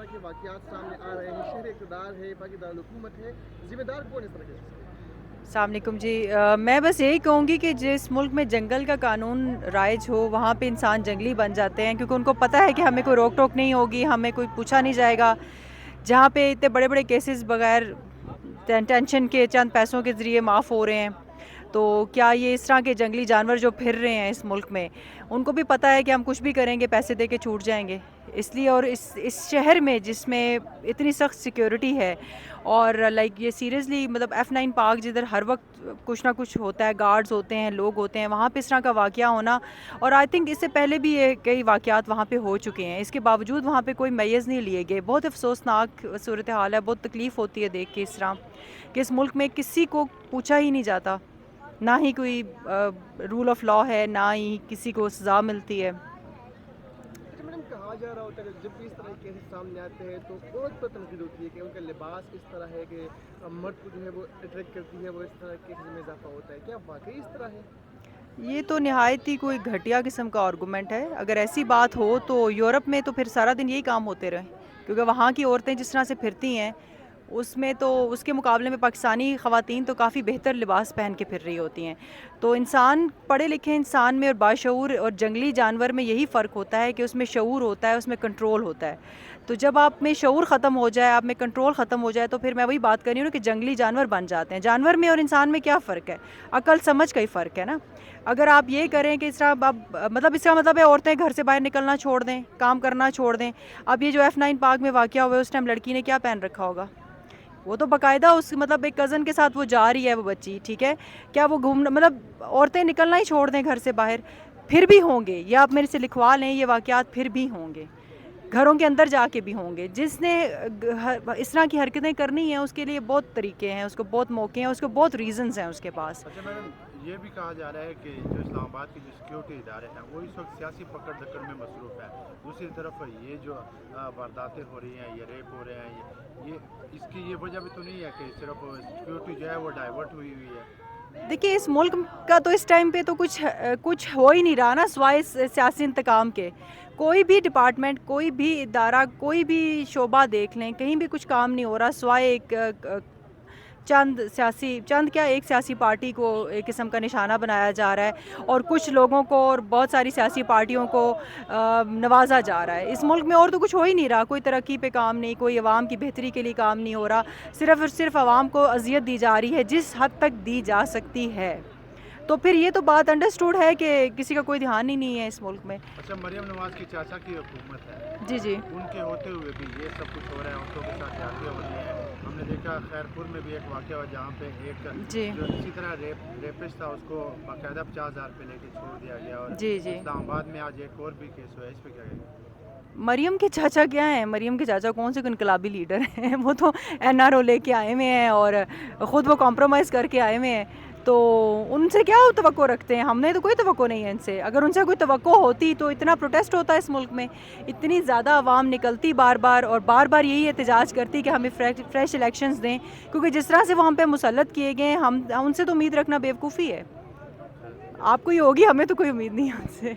طرح کے واقعات سامنے آ رہے ہیں. شہر اقتدار ہے, باقی دارالحکومت ہے, ذمہ دار کون اس طرح کے؟ السلام علیکم جی. میں بس یہی کہوں گی کہ جس ملک میں جنگل کا قانون رائج ہو وہاں پہ انسان جنگلی بن جاتے ہیں, کیونکہ ان کو پتہ ہے کہ ہمیں کوئی روک ٹوک نہیں ہوگی, ہمیں کوئی پوچھا نہیں جائے گا. جہاں پہ اتنے بڑے بڑے کیسز بغیر ٹینشن کے چند پیسوں کے ذریعے معاف ہو رہے ہیں, تو کیا یہ اس طرح کے جنگلی جانور جو پھر رہے ہیں اس ملک میں, ان کو بھی پتہ ہے کہ ہم کچھ بھی کریں گے پیسے دے کے چھوٹ جائیں گے. اس لیے اور اس شہر میں جس میں اتنی سخت سیکیورٹی ہے, اور لائک یہ سیریسلی مطلب F9 پارک جدھر ہر وقت کچھ نہ کچھ ہوتا ہے, گارڈز ہوتے ہیں, لوگ ہوتے ہیں, وہاں پہ اس طرح کا واقعہ ہونا, اور آئی تھنک اس سے پہلے بھی یہ کئی واقعات وہاں پہ ہو چکے ہیں, اس کے باوجود وہاں پہ کوئی میز نہیں لیے گئے. بہت افسوسناک صورتحال ہے, بہت تکلیف ہوتی ہے دیکھ کے اس طرح کہ اس ملک میں کسی کو پوچھا ہی نہیں جاتا, نہ ہی کوئی رول آف لا ہے, نہ ہی کسی کو سزا ملتی ہے. اچھا میڈم, کہا جا رہا ہوتا ہے کہ جب بھی اس طرح کے کیسز سامنے آتے ہیں تو عورت پر تنقید ہوتی ہے کہ ان کا لباس اس طرح ہے کہ مرد کو جو ہے وہ اٹریکٹ کرتی ہے, وہ اس طرح کے کیسز میں اضافہ ہوتا ہے. کیا واقعی اس طرح ہے؟ یہ تو نہایت ہی کوئی گھٹیا قسم کا آرگومنٹ ہے. اگر ایسی بات ہو تو یورپ میں تو پھر سارا دن یہی کام ہوتے رہے, کیونکہ وہاں کی عورتیں جس طرح سے پھرتی ہیں اس میں تو اس کے مقابلے میں پاکستانی خواتین تو کافی بہتر لباس پہن کے پھر رہی ہوتی ہیں. تو انسان, پڑھے لکھے انسان میں اور باشعور اور جنگلی جانور میں یہی فرق ہوتا ہے کہ اس میں شعور ہوتا ہے, اس میں کنٹرول ہوتا ہے. تو جب آپ میں شعور ختم ہو جائے, آپ میں کنٹرول ختم ہو جائے, تو پھر میں وہی بات کر رہی ہوں کہ جنگلی جانور بن جاتے ہیں. جانور میں اور انسان میں کیا فرق ہے؟ عقل سمجھ کا ہی فرق ہے نا. اگر آپ یہ کریں کہ اس طرح مطلب اس کا مطلب ہے عورتیں گھر سے باہر نکلنا چھوڑ دیں, کام کرنا چھوڑ دیں. اب یہ جو F9 پارک میں واقعہ ہوا ہے, اس ٹائم لڑکی نے کیا پہن رکھا ہوگا؟ وہ تو باقاعدہ اس مطلب ایک کزن کے ساتھ وہ جا رہی ہے وہ بچی, ٹھیک ہے, کیا وہ گھومنا مطلب عورتیں نکلنا ہی چھوڑ دیں گھر سے باہر؟ پھر بھی ہوں گے, یہ آپ میرے سے لکھوا لیں, یہ واقعات پھر بھی ہوں گے, گھروں کے اندر جا کے بھی ہوں گے. جس نے اس طرح کی حرکتیں کرنی ہیں اس کے لیے بہت طریقے ہیں, اس کو بہت موقع ہیں, اس کو بہت ریزنز ہیں اس کے پاس. اچھا میڈم, یہ بھی کہا جا رہا ہے کہ جو اسلام آباد کے جو سیکیورٹی ادارے ہیں وہ اس وقت سیاسی پکڑ دکڑ میں مصروف ہیں. دوسری طرف یہ جو وارداتیں ہو رہی ہیں, یہ ریپ ہو رہے ہیں, یہ اس کی یہ وجہ بھی تو نہیں ہے کہ صرف سیکیورٹی جو ہے وہ ڈائیورٹ ہوئی ہے؟ دیکھیے اس ملک کا تو اس ٹائم پہ تو کچھ ہو ہی نہیں رہا نا سوائے سیاسی انتقام کے. کوئی بھی ڈپارٹمنٹ, کوئی بھی ادارہ, کوئی بھی شعبہ دیکھ لیں, کہیں بھی کچھ کام نہیں ہو رہا سوائے ایک ایک سیاسی پارٹی کو ایک قسم کا نشانہ بنایا جا رہا ہے, اور کچھ لوگوں کو اور بہت ساری سیاسی پارٹیوں کو نوازا جا رہا ہے. اس ملک میں اور تو کچھ ہو ہی نہیں رہا, کوئی ترقی پہ کام نہیں, کوئی عوام کی بہتری کے لیے کام نہیں ہو رہا, صرف اور صرف عوام کو اذیت دی جا رہی ہے جس حد تک دی جا سکتی ہے. تو پھر یہ تو بات انڈرسٹوڈ ہے کہ کسی کا کوئی دھیان ہی نہیں ہے اس ملک میں. اچھا, مریم نواز کے چاچا کی حکومت ہے, جی جی ان کے ہوتے ہوئے بھی یہ سب کچھ ہو رہا ہے, عورتوں کے ساتھ زیادتیاں ہو رہی ہیں. ہم نے دیکھا خیر پور میں بھی ایک واقعہ ہوا جہاں پہ ایک جی جو اسی طرح ریپسٹ تھا, اس کو باقاعدہ 50,000 روپے لے کے چھوڑ دیا گیا. اور جی جی اسلام آباد میں آج ایک اور بھی کیس ہوا ہے, اس پہ کیا کہیں؟ مریم کے چاچا کیا ہیں؟ مریم کے چاچا کون سے انقلابی لیڈر ہیں؟ وہ تو NRO لے کے آئے ہوئے ہیں اور خود وہ کمپرومائز کر کے آئے ہوئے ہیں. تو ان سے کیا توقع رکھتے ہیں؟ ہم نے تو کوئی توقع نہیں ہے ان سے. اگر ان سے کوئی توقع ہوتی تو اتنا پروٹیسٹ ہوتا ہے اس ملک میں, اتنی زیادہ عوام نکلتی بار بار اور بار بار یہی احتجاج کرتی کہ ہمیں فریش الیکشنز دیں, کیونکہ جس طرح سے وہ ہم پہ مسلط کیے گئے ہیں, ہم ان سے تو امید رکھنا بیوقوفی ہے. آپ کو ہی ہوگی, ہمیں تو کوئی امید نہیں ہے ان سے.